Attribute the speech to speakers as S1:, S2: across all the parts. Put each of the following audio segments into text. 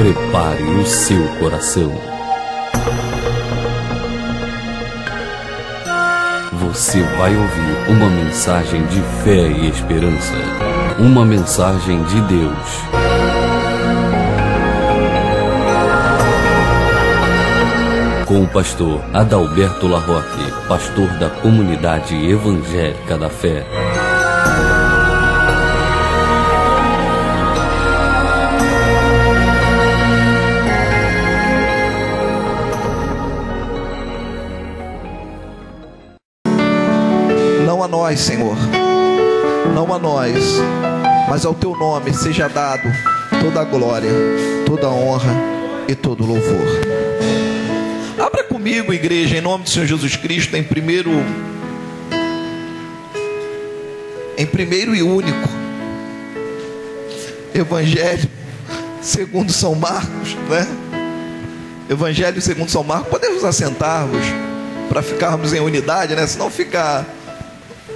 S1: Prepare o seu coração. Você vai ouvir uma mensagem de fé e esperança. Uma mensagem de Deus. Com o pastor Adalberto Larroque, pastor da Comunidade Evangélica da Fé.
S2: Não a nós, Senhor, não a nós, mas ao Teu nome seja dado toda a glória, toda a honra e todo o louvor. Abra comigo, igreja, em nome do Senhor Jesus Cristo, em primeiro e único Evangelho segundo São Marcos, né? Evangelho segundo São Marcos. Podemos assentar-vos para ficarmos em unidade, né? Senão fica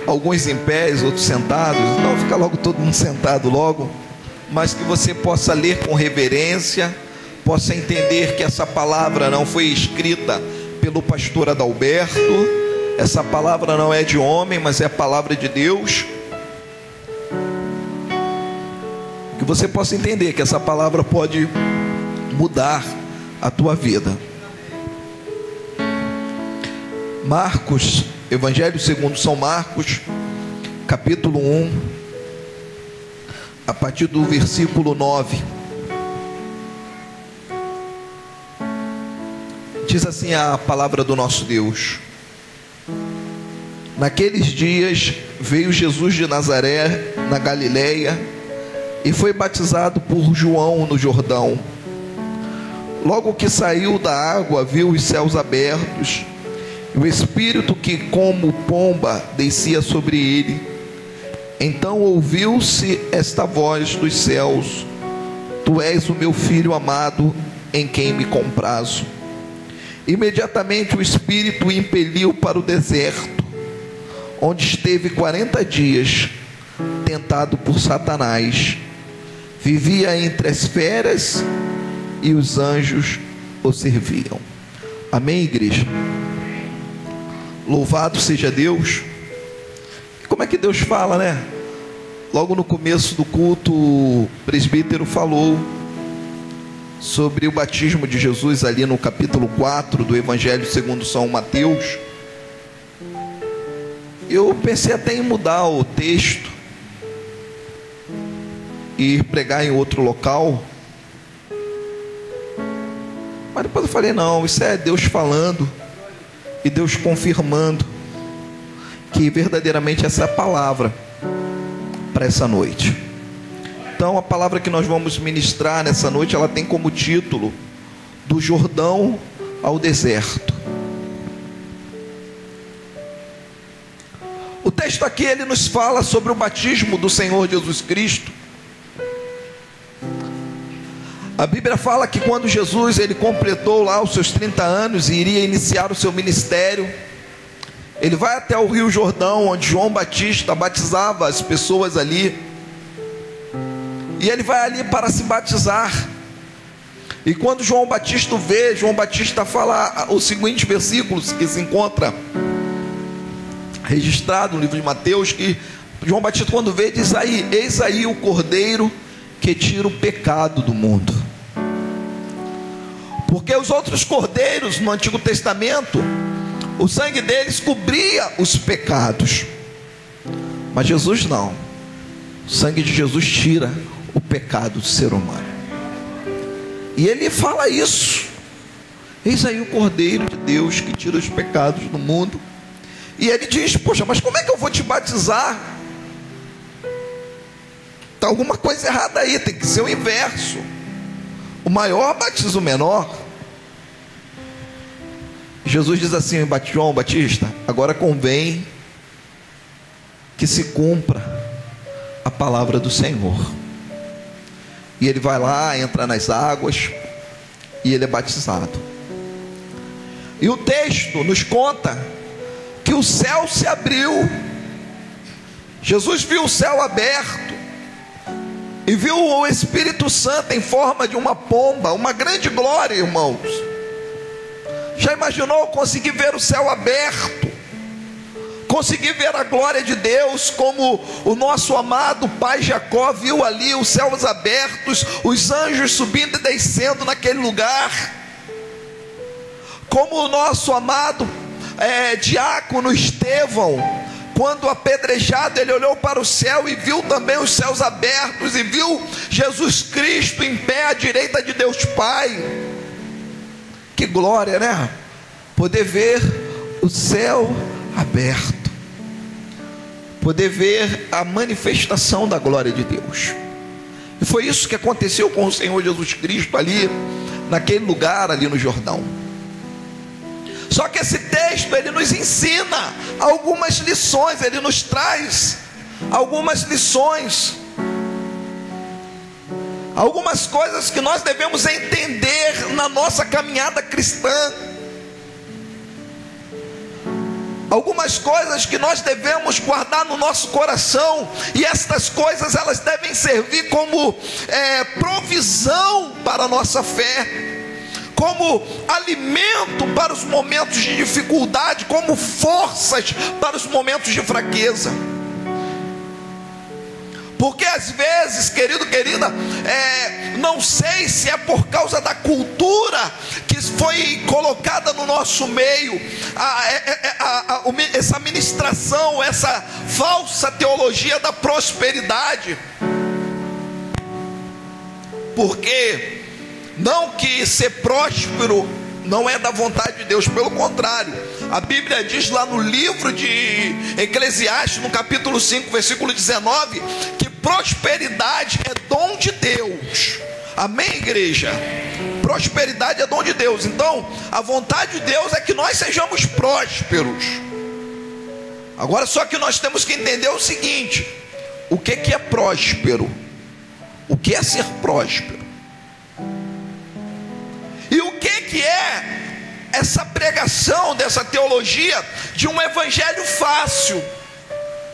S2: alguns em pé, outros sentados. Não, fica logo todo mundo sentado logo. Mas que você possa ler com reverência, possa entender que essa palavra não foi escrita pelo pastor Adalberto. Essa palavra não é de homem, mas é a palavra de Deus. Que você possa entender que essa palavra pode mudar a tua vida. Marcos, Evangelho segundo São Marcos, capítulo 1, a partir do versículo 9. Diz assim a palavra do nosso Deus: Naqueles dias veio Jesus de Nazaré, na Galileia, e foi batizado por João no Jordão. Logo que saiu da água, viu os céus abertos, o Espírito que como pomba descia sobre ele. Então ouviu-se esta voz dos céus: Tu és o meu filho amado, em quem me comprazo. Imediatamente o Espírito o impeliu para o deserto, onde esteve 40 dias, tentado por Satanás. Vivia entre as feras e os anjos o serviam. Amém, igreja? Louvado seja Deus. Como é que Deus fala, né? Logo no começo do culto, o presbítero falou sobre o batismo de Jesus ali no capítulo 4 do Evangelho segundo São Mateus. Eu pensei até em mudar o texto e ir pregar em outro local, mas depois eu falei, não, isso é Deus falando e Deus confirmando que verdadeiramente essa é a palavra para essa noite. Então a palavra que nós vamos ministrar nessa noite, ela tem como título: Do Jordão ao Deserto. O texto aqui, ele nos fala sobre o batismo do Senhor Jesus Cristo. A Bíblia fala que quando Jesus ele completou lá os seus 30 anos e iria iniciar o seu ministério, ele vai até o Rio Jordão, onde João Batista batizava as pessoas ali. E ele vai ali para se batizar. E quando João Batista vê, João Batista fala os seguintes versículos que se encontra registrado no livro de Mateus, que João Batista, quando vê, diz aí: Eis aí o Cordeiro que tira o pecado do mundo. Porque os outros cordeiros no Antigo Testamento, o sangue deles cobria os pecados, mas Jesus não. O sangue de Jesus tira o pecado do ser humano. E ele fala isso: eis aí o Cordeiro de Deus que tira os pecados do mundo. E ele diz: poxa, mas como é que eu vou te batizar? Está alguma coisa errada aí, tem que ser o inverso. O maior batiza o menor. Jesus diz assim: João Batista, agora convém que se cumpra a palavra do Senhor. E ele vai lá, entra nas águas e ele é batizado. E o texto nos conta que o céu se abriu. Jesus viu o céu aberto e viu o Espírito Santo em forma de uma pomba, uma grande glória, irmãos. Já imaginou conseguir ver o céu aberto, conseguir ver a glória de Deus, como o nosso amado pai Jacó viu ali os céus abertos, os anjos subindo e descendo naquele lugar, como o nosso amado diácono Estevão, quando apedrejado, ele olhou para o céu e viu também os céus abertos, e viu Jesus Cristo em pé à direita de Deus Pai. Que glória, né? Poder ver o céu aberto, poder ver a manifestação da glória de Deus. E foi isso que aconteceu com o Senhor Jesus Cristo ali, naquele lugar ali no Jordão. Só que esse texto, ele nos ensina algumas lições, ele nos traz algumas lições, algumas coisas que nós devemos entender na nossa caminhada cristã, algumas coisas que nós devemos guardar no nosso coração, e estas coisas elas devem servir como provisão para a nossa fé, como alimento para os momentos de dificuldade, como forças para os momentos de fraqueza. Porque às vezes, querido, querida, não sei se é por causa da cultura que foi colocada no nosso meio, essa ministração, essa falsa teologia da prosperidade. Porque não que ser próspero não é da vontade de Deus, pelo contrário, a Bíblia diz lá no livro de Eclesiastes, no capítulo 5, versículo 19, que prosperidade é dom de Deus. Amém, igreja? Prosperidade é dom de Deus. Então, a vontade de Deus é que nós sejamos prósperos. Agora, só que nós temos que entender o seguinte: o que é próspero? O que é ser próspero? E o que é essa pregação dessa teologia de um evangelho fácil,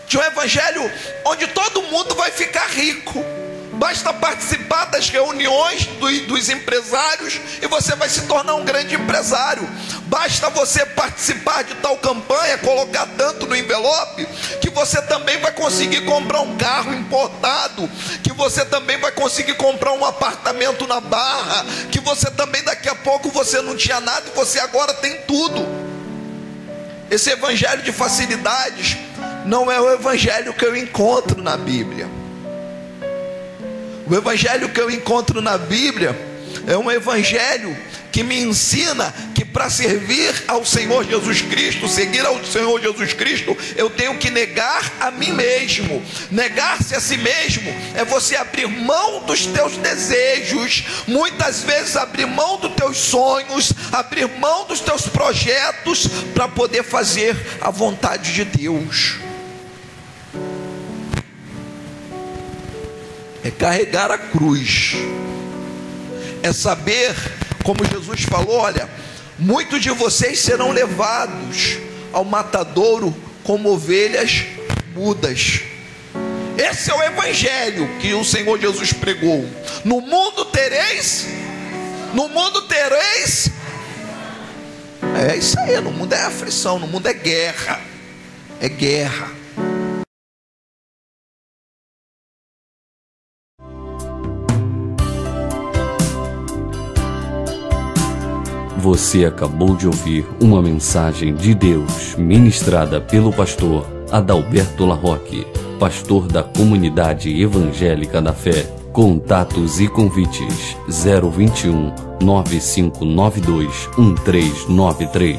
S2: de um evangelho onde todo mundo vai ficar rico? Basta participar das reuniões dos empresários e você vai se tornar um grande empresário. Basta você participar de tal campanha, colocar tanto no envelope, que você também vai conseguir comprar um carro importado, que você também vai conseguir comprar um apartamento na Barra, que você também daqui a pouco você não tinha nada e você agora tem tudo. Esse evangelho de facilidades não é o evangelho que eu encontro na Bíblia. O evangelho que eu encontro na Bíblia é um evangelho que me ensina que para servir ao Senhor Jesus Cristo, seguir ao Senhor Jesus Cristo, eu tenho que negar a mim mesmo. Negar-se a si mesmo é você abrir mão dos teus desejos, muitas vezes abrir mão dos teus sonhos, abrir mão dos teus projetos, para poder fazer a vontade de Deus. É carregar a cruz, é saber, como Jesus falou: olha, muitos de vocês serão levados ao matadouro como ovelhas mudas. Esse é o evangelho que o Senhor Jesus pregou. No mundo tereis, é isso aí, no mundo é aflição, no mundo é guerra, é guerra.
S1: Você acabou de ouvir uma mensagem de Deus ministrada pelo pastor Adalberto Larroque, pastor da Comunidade Evangélica da Fé. Contatos e convites: 021 9592 1393.